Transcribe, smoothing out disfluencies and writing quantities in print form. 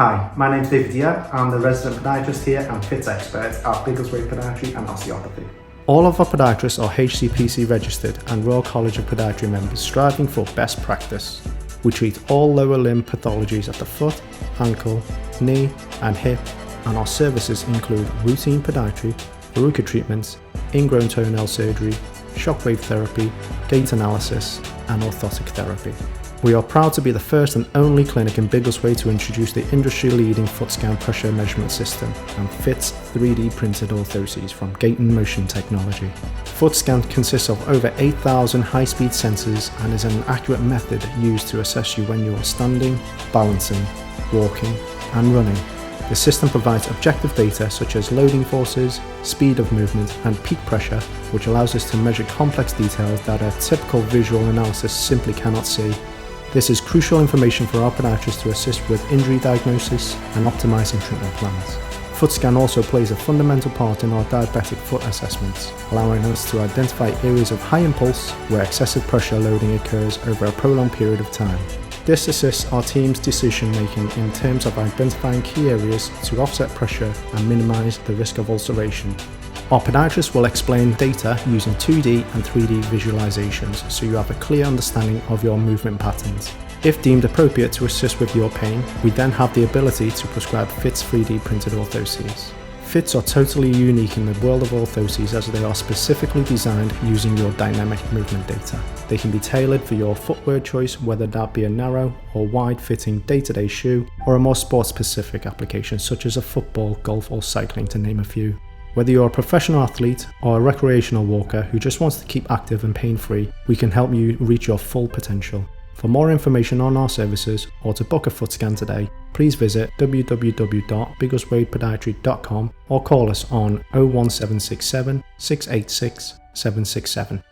Hi, my name's David Diab. I'm the resident podiatrist here and Phits expert at Biggleswade Podiatry and Osteopathy. All of our podiatrists are HCPC registered and Royal College of Podiatry members, striving for best practice. We treat all lower limb pathologies at the foot, ankle, knee and hip, and our services include routine podiatry, verruca treatments, ingrown toenail surgery, shockwave therapy, gait analysis and orthotic therapy. We are proud to be the first and only clinic in Biggleswade to introduce the industry-leading Footscan pressure measurement system and Phits 3D printed orthoses from Gait and Motion Technology. Footscan consists of over 8,000 high-speed sensors and is an accurate method used to assess you when you are standing, balancing, walking and running. The system provides objective data such as loading forces, speed of movement and peak pressure, which allows us to measure complex details that a typical visual analysis simply cannot see. This is crucial information for our podiatrists to assist with injury diagnosis and optimizing treatment plans. Footscan also plays a fundamental part in our diabetic foot assessments, allowing us to identify areas of high impulse where excessive pressure loading occurs over a prolonged period of time. This assists our team's decision making in terms of identifying key areas to offset pressure and minimize the risk of ulceration. Our podiatrists will explain data using 2D and 3D visualizations so you have a clear understanding of your movement patterns. If deemed appropriate to assist with your pain, we then have the ability to prescribe Phits 3D printed orthoses. Phits are totally unique in the world of orthoses as they are specifically designed using your dynamic movement data. They can be tailored for your footwear choice, whether that be a narrow or wide fitting day-to-day shoe or a more sport specific application such as a football, golf or cycling to name a few. Whether you're a professional athlete or a recreational walker who just wants to keep active and pain-free, we can help you reach your full potential. For more information on our services or to book a Footscan today, please visit www.biggleswadepodiatry.com or call us on 01767 686 767.